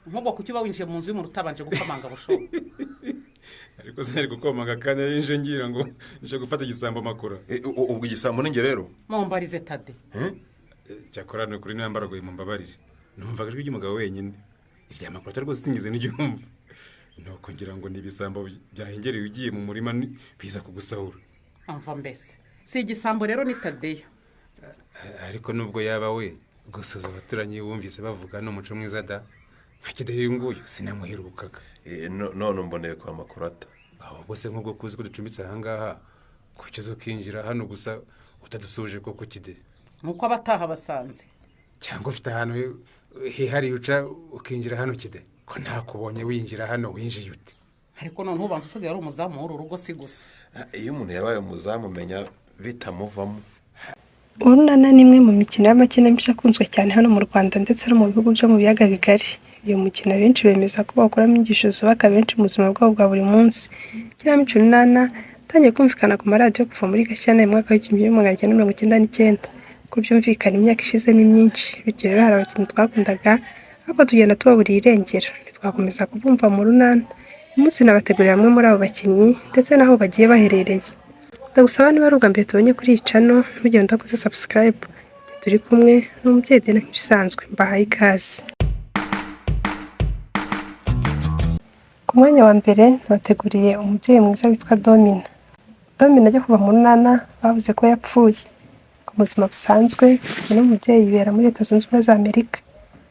nk'ubwo kukiba winjiye mu nzu y'umuntu utabanje gukomanga bushobo. ariko sinari gukomanga kandi yinje ngira ngo nje gufata igisambo makura. Ubwo igisambo ninge rero Mumbarize Tade. Cyakorana kuri nambarago mumbabarire. Numvaga ijwi ry'umugabo wenyine. Irya makuru rwose singize n'ibyumva. Nuko ngira ngo nibisambo byahengereye ugiye mu murima biza kugusahura. Amva mbese. Si igisambo rero ni Tadeyo. Ariko nubwo yaba we gusuza abaturanyi bumvise bavuga no muco mwiza da. Hakideyo nguyu sinamuherukaga. None mboneye kwa makurata. Aho bose nk'ubwo kuzi ko ducumbitse ahangaha kukizo kinjira hano gusa utadusuje koko kide. Nuko abataha basanze. Cyangwa ufite ahantu hihari uca ukinjira hano kide. Ko ntakubonye winjira hano winjiye ute. Ariko none ubanza usigaye ari umuzamu w'uru rugo si gusa. Iyo umuntu yabaye umuzamu menya bitamuvamo. Urunana ni imwe mu mikino y'amakinamico akunzwe cyane hano mu Rwanda ndetse no mu bihugu byo mu biyaga bigari. Iyo mukino benshi bemeza ko bakoramo inyigisho zubaka benshi mu buzima bwabo bwa buri munsi. Ikinamico Urunana yatangiye kumvikana ku maradiyo kuva muri Gashyantare mu mwaka w'1999. Ko byumvikana imyaka ishize ni myinshi, bityo rero hari abakinnyi twakundaga ariko tugenda tubaburiye irengero. Twakomeza kubumva mu Urunana. Umunsi nabategurira bamwe muri abo bakinnyi ndetse n'aho bagiye baherereye. Ndagusaba niba ari ubwa mbere tubonye kuri iyi channel ntugende utakoze subscribe. Turi kumwe n'umubyeyi Dena nk'ibisanzwe mbahaye ikaze. Ku mwanya wa mbere nabateguriye umubyeyi mwiza witwa Domina. Domina ajya kuva mu Urunana bavuze ko yapfuye. Ku buzima busanzwe uyu mubyeyi yibera muri Leta Zunze Ubumwe za Amerika.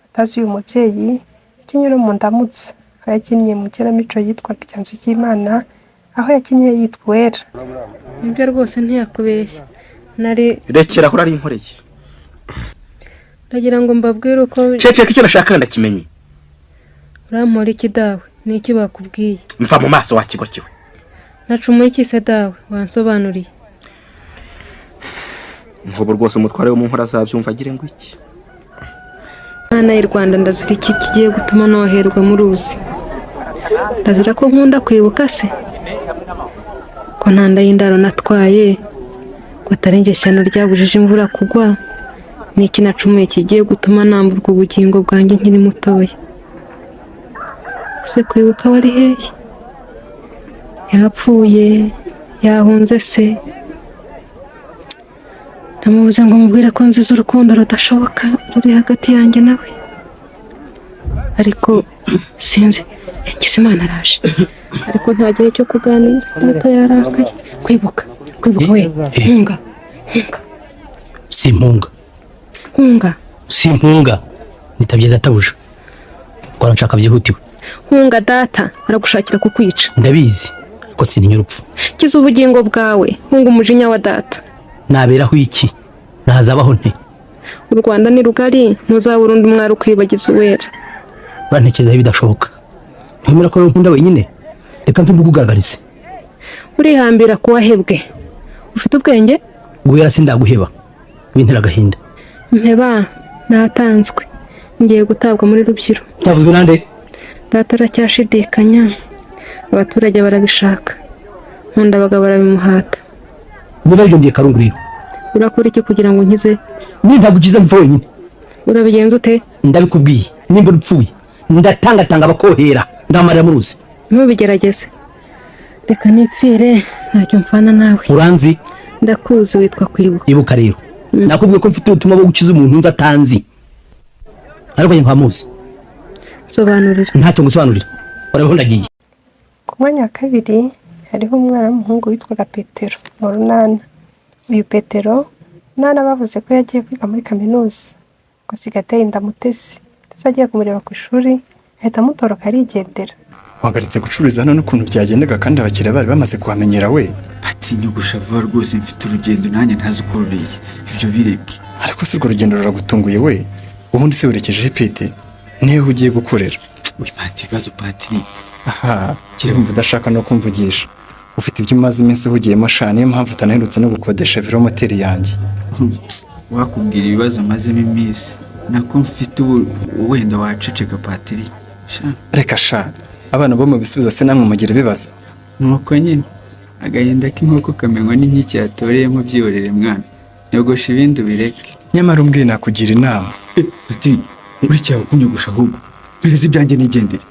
Batazi uyu mubyeyi ikinyuro mu ndamutse. Aho yakinnye mu kinamico yitwaga Icyanzu cy'Imana, aho yakinnye yitwa Uwera. Nibyo rwose ntiyakubeshya. Rekera ko ari inkoreye. Ndagira ngo mbabwire uko Ceceka icyo nashaka ndakimenye. Urampora iki dawe? Ni iki bakubwiye? Mva mu maso wakigo kiwe. Nacumuye iki se dawe? Wansobanuriye. Nkubu rwose umutware wo mu nkora zabyumva agire ngo iki. Mana y'u Rwanda ndazira iki kigiye gutuma noherwa mu ruzi. Ndazira ko nkunda kwibuka se. Ko ntanda y'indaro natwaye. Ko atarengeshyano ryabujije imvura kugwa. Niki nacumuye kigiye gutuma namburwa ubugingo bwanjye nkiri mutoya. Use kwibuka wari hehe? Yapfuye, yahunze se. Namubuze ngo mubwire ko nziza urukundo rudashoboka ruri hagati yanjye nawe. Ariko sinzi, ngize Imana araje. Ariko nta gihe cyo kuganira, data yarakaye. Kwibuka we, hunga. Si impunga. Nitabye databuja. Kwa nshaka byihutiwe. Hunga data, aragushakira kukwica. Ndabizi ko sininya urupfu. Kiza ubugingo bwawe, hunga umujinya wa data. Naberaho iki? Nahazabaho nte? U Rwanda ni rugari, ntuzabura undi mwari ukwibagiza Uwera. Bantekerezaho bidashoboka. Ntemera ko nkunda wenyine. Reka mve kugaragarize. Urihambira kuwahebwe. Ufite ubwenge? Uwera sindaguheba. Wintera gahinda. Mpeba natanzwe. Ngiye gutabwa muri Rubyiro. Cyavuzwe nande? Data aracyashidikanya. Abaturage barabishaka. Nkunda abagabo barabimuhata. Niba yondiye karunguriro. Urakora iki kugira ngo nkize? Nintagukiza mvo wenyine. Urabigenza ute? Ndabikubwiye. Nimba urupfuye. Ndatanga abakohera. Ndamarira mu ruzi. Ntubigerageze. Reka nipfire ntacyo mfana nawe. Uranzi? Ndakuzi witwa Kwibuka. Ibuka rero. Nakubwiye ko mfite ubutumwa bwo gukiza umuntu nza atanzi. Ariko nkamuzi. Sobanurira. Ntacyo ngusobanurira. Urabeho ndagiye. Ku mwanya wa kabiri hariho umwana w'umuhungu witwaga Petero mu Urunana. Uyu Petero nana bavuze ko yagiye kwiga muri kaminuza. Ko sigateye indamutesi. Ndetse agiye kumureba ku ishuri ahita amutoroka arigendera. Wagaritse gucururiza hano n'ukuntu byagendaga kandi abakiriya bari bamaze kuhamenyera we. Atinya gushava rwose mfite urugendo nanjye ntazi uko ruriye. Ibyo bireke. Ariko si urwo rugendo ruragutunguye we. Ubundi se werekeje Pete? Niyo ugiye gukorera. We Pati gazo Patri. Aha, kirumva udashaka no kumvugisha. Ufite ibyo umaze iminsi uhugiyemo sha niyo mpamvu utanaherutse no gukodesha velomoteri yanjye. Wakubwira ibibazo mazemo iminsi. Nako mfite wenda waceceka Patri. Reka sha, abana bo mu bisubizo se namwe mugira ibibazo. Nuko nyine agahinda k'inkoko kamenywa n'inkiki yatoreyemo byorere mwana. Nyogosha ibindi bireke. Nyamara umbwiye nakugira inama. Ati uri cyawe kunyogosha ahubwo. mpereza ibyanjye nigendere.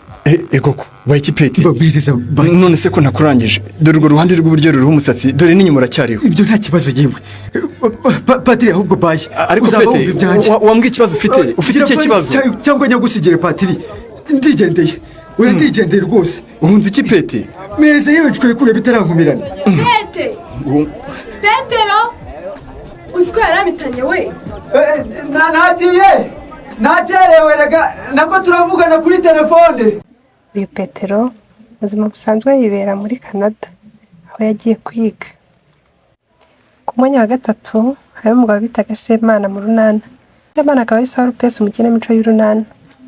Ego ko baye ikipeti. Mpereza bike. None se ko nakurangije. Dore urwo ruhande rw'uburyo ruriho umusatsi. Dore n'inyuma uracyariho. Ibyo nta kibazo yewe. Patiri ahubwo baye. Ariko Pete, wambwiye ikibazo ufite. Ufite ikihe kibazo? Cyangwa nyagusigire Patiri. Ndigendeye. Oya ndigendeye rwose. Uhunze iki Pete? Mpereza yewe nshikoye kureba itarankumirana. Pete! Petero! Uziko yaramitanye we? Nagiye! Nakerewe rega nako turavugana kuri telefone. Uyu Petero ubuzima busanzwe yibera muri Canada aho yagiye kwiga. Ku mwanya wa gatatu hari umugabo bitaga Semana mu runana. Semana akaba ari Saul Pes umukinamico y'urunana.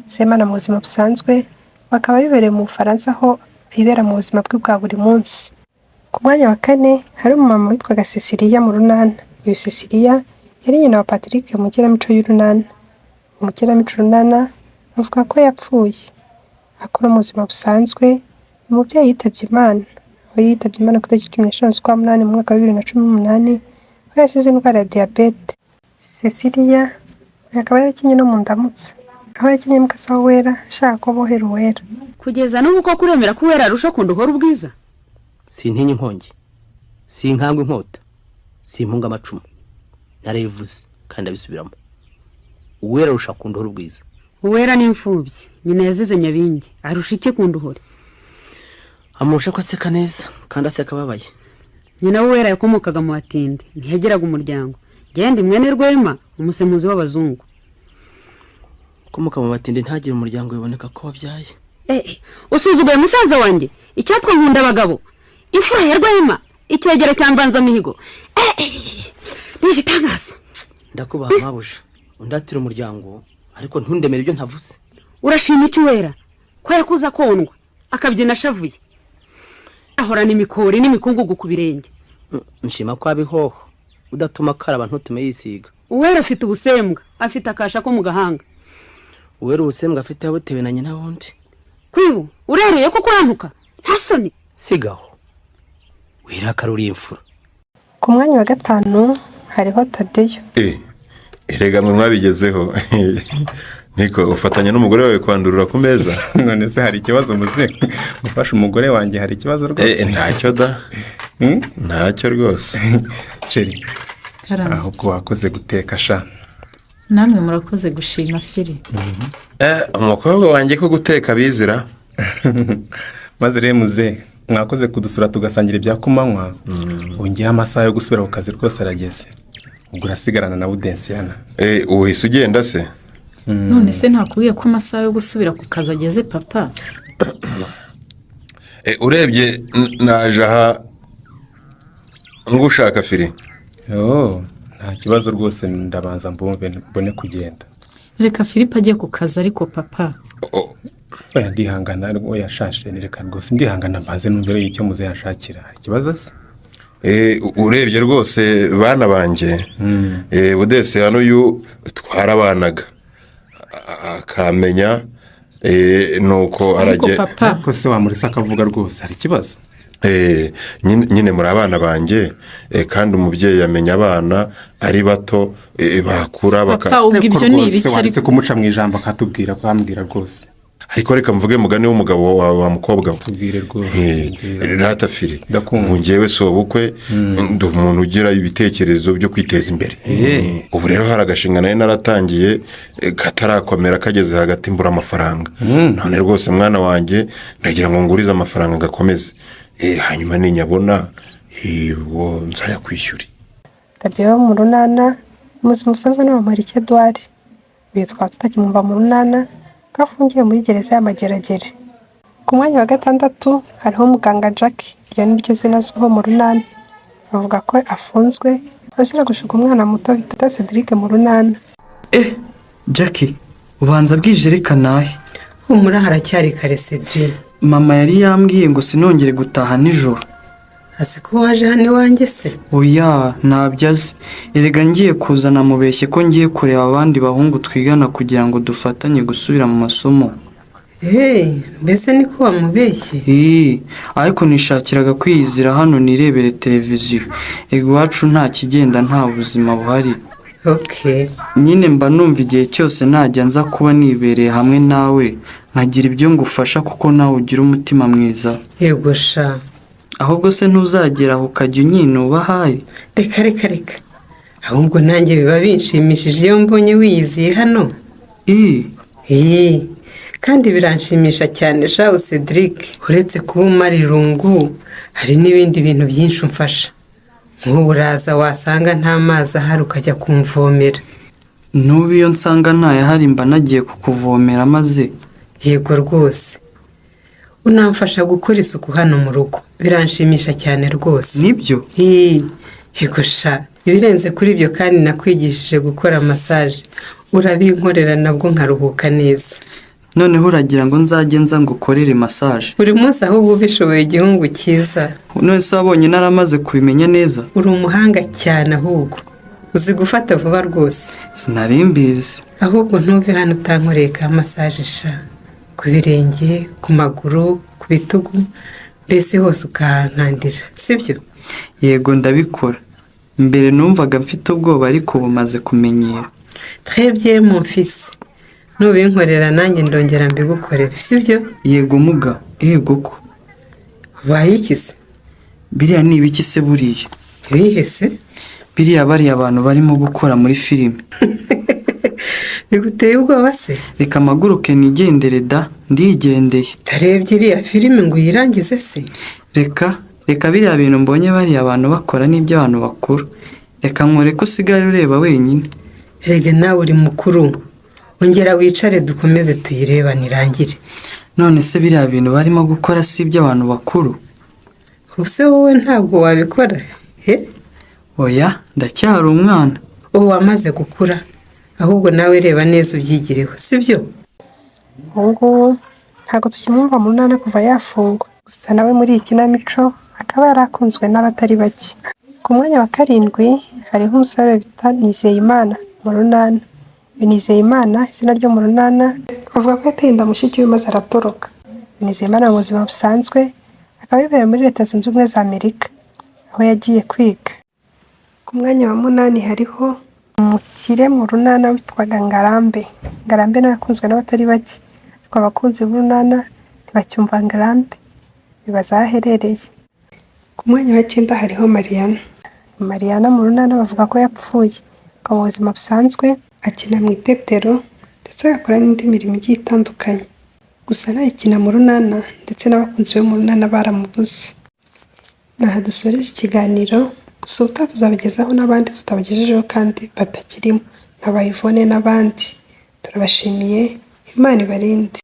Semana mu buzima busanzwe bakaba bibereye mu Bufaransa aho ibera mu buzima bwe bwa buri munsi. Ku mwanya wa kane hari umumama witwaga Cecilia mu runana. Uyu Cecilia yari nyina wa Patrick umukinamico y'urunana. Umukinamico runana avuga ko yapfuye. Akora mu buzima busanzwe umubyeyi yitabye Imana. Aho yitabye Imana ku itariki 15 z'ukwa mu mwaka wa 2018 aho yasize indwara ya diyabete. Cecilia akaba yarakinye no mu ndamutsa aho yakinye mu Kasa Wera ashaka ko bohera Uwera. Kugeza n'ubu ko kuremera ko Uwera arusha kunduhora ubwiza. Sintinya inkongi, sinkangwa inkota, simpunga amacumu, narayivuze kandi abisubiramo. Uwera arusha kunduhora ubwiza. Uwera ni imfubyi, nyina yazize Nyabingi, arusha iki kunduhora? Amurusha ko aseka neza kandi aseka babaye. Nyina Uwera yakomokaga mu Batindi, ntiyagiraga umuryango. Genda mwene Rwema, umusemuzi w'abazungu. Komoka mu Batindi ntagira umuryango biboneka ko wabyaye. Usuzuguye musaza wanjye, icyatwa nkunda abagabo. Imfura ya Rwema, icyegera cyambanza mihigo. Nigitangaza. Ndakubaha mabuje. Undatira umuryango ariko ntundemere ibyo ntavuze. Urashima iki Uwera? Ko yakuza kondwa, akabyina ashavuye. Ahorana imikori n'imikungugu ku birenge. Nshima ko abihoho. Udatuma karaba ntutume yisiga. Uwera afite ubusembwa, afite akasha ko mu gahanga. Uwera ubusembwa afite yabutewe na nyina wundi. Kwibu, urereye ko kurantuka? Nta soni. Sigaho. Wera karuri imfura. Ku mwanya wa gatanu hariho Tadeyo. Erega mwe mwabigezeho. Niko ufatanya n'umugore wawe kwandurura ku meza. None se hari ikibazo muze? Ufasha umugore wanjye hari ikibazo rwose? Ntacyo da. Ntacyo rwose. Ceri. Ahubwo wakoze guteka sha. Namwe murakoze gushima Fili. Umukobwa wanjye ko guteka bizira. Maze rero muze mwakoze kudusura tugasangira ibya kumanywa. Ungiye amasaha yo gusubira ku kazi rwose arageze. Ubwo urasigarana na Udensiana. Uhise ugenda se? None se ntakubwiye ko amasaha yo gusubira ku kazi ageze papa? Urebye naje aha ngushaka Fili. Nta kibazo rwose ndabanza mbone kugenda. Reka Philippe ajye ku kazi ariko papa. Oya ndihangana rwo yashashe nireka rwose ndihangana mbanze numvere icyo muze yashakira. Ikibazo se? Urebye rwose bana banje. Budese hano yu twarabanaga. Akamenya nuko arage ko se wamurisa akavuga rwose hari ikibazo. Nyine muri abana banje kandi umubyeyi yamenya abana ari bato bakura baka ubwibyo ni ibiki ariko kumuca mu ijambo akatubwira ko ambwira rwose. Ariko reka mvuge mugani w'umugabo wawe wa mukobwa we. Tubwire rwose. Rata Fili. Ngewe sobukwe ndi umuntu ugira ibitekerezo byo kwiteza imbere. Ubu rero hari agashinga nayo naratangiye katarakomera kageze hagati mbura amafaranga. None rwose mwana wanjye ndagira ngo ngurize amafaranga gakomeze. Hanyuma ninyabona hiwo nzaya kwishyura. Tadeyo mu runana umuzima busanzwe ni Bamporiki Edouard. Witwa tutakimumva mu runana kafungiye muri gereza y'Amageragere. Ku mwanya wa gatandatu hariho muganga Jackie. Iyo ni ryo zina z'uwo mu runana. Bavuga ko afunzwe azira gushuka umwana muto bita Cedric mu runana. Jackie ubanza bwijerekana he? Humura haracyari kare Cedric. Mama yari yambwiye ngo sinongere gutaha nijoro. Hasi ko waje hano iwanjye se? Oya nabyaze. Erega ngiye kuzana mubeshye ko ngiye kureba abandi bahungu twigana kugira ngo dufatanye gusubira mu masomo. Mbese niko wamubeshye? Ariko nishakiraga kwiyizira hano nirebere televiziyo. Ego iwacu nta kigenda nta buzima buhari. Okay. Nyine mba numva igihe cyose najya nza kuba nibereye hamwe nawe nkagira ibyo ngufasha kuko nawe ugira umutima mwiza. Yego sha. Ahubwo se ntuzagera aho ukajya unyinuba hayi? Reka reka reka. Ahubwo nanjye biba binshimishije iyo mbonye wiyiziye hano. Kandi biranshimisha cyane shaho Cedric. Uretse kuba umara irungu hari n'ibindi bintu byinshi umfasha. Nk'ubu uraza wasanga nta mazi ahari ukajya kumvomera. N'ubu iyo nsanga ntayahari mba nagiye kukuvomera maze. Yego rwose. Unamfasha gukora isuku hano mu rugo. Biranshimisha cyane rwose. Nibyo? Yego sha. Ibirenze kuri ibyo kandi nakwigishije gukora massage. Urabinkorera nabwo nkaruhuka neza. Noneho uragira ngo nzajye nza ngukorere massage? Buri munsi ahubwo ubishoboye igihungu cyiza. None se wabonye naramaze kubimenya neza? Uri umuhanga cyane ahubwo. Uzi gufata vuba rwose. Sinari mbizi. Ahubwo ntuve hano utankoreye ka massage sha. Ku birenge, ku maguru, ku bitugu, mbese hose ukahankandira, sibyo? Yego ndabikora. Mbere numvaga mfite ubwoba ariko ubu maze kumenyera. Très bien mon fils. Nubinkorera nanjye ndongera mbigukorere, sibyo? Yego muga. Yego ko. Bayikize. Biriya ni ibiki se buriya? Ibihe se? Biriya bariya abantu barimo gukora muri filime. Biguteye ubwoba se? Reka amaguruke nigendere da, ndigendeye. Tarebye iriya filime ngo uyirangize se? Reka biriya bintu mbonye bariya abantu bakora n'iby'abantu bakuru. Reka nkore ko usigaye ureba wenyine. Erega nawe uri mukuru. Ongera wicare dukomeze tuyireba nirangire. None se biriya bintu barimo gukora si iby'abantu bakuru? Ubuse wowe ntabwo wabikora? Oya, ndacyari umwana. Ubu wamaze gukura. Ahubwo nawe reba neza ubyigireho, sibyo? Ubungubu ntabwo tukimwumva mu ntara kuva yafungwa. Gusa nawe muri iyi kinamico akaba yarakunzwe n'abatari bake. Ku mwanya wa 7 hariho umusore bita Nizeyimana mu runana. Nizeyimana izina ryo mu runana avuga ko yateye inda mushiki we maze aratoroka. Nizeyimana mu buzima busanzwe akaba yibera muri Leta Zunze Ubumwe za Amerika aho yagiye kwiga. Ku mwanya wa 8 hariho umukire mu runana witwaga Ngarambe. Ngarambe nawe yakunzwe n'abatari bake. Ariko abakunzi b'urunana ntibacyumva Ngarambe bibaza aho aherereye. Ku mwanya wa 9 hariho Mariana mu runana bavuga ko yapfuye. Ko mu buzima busanzwe akina mu itetero ndetse agakora n'indi mirimo igiye itandukanye. Gusa nayikina mu runana ndetse n'abakunzi be mu runana baramubuze. Naha dusoreje ikiganiro. Gusa ubutaha tuzabagezaho n'abandi tutabagejejeho kandi batakirimo nka Bayivone n'abandi. Turabashimiye. Imana ibarinde.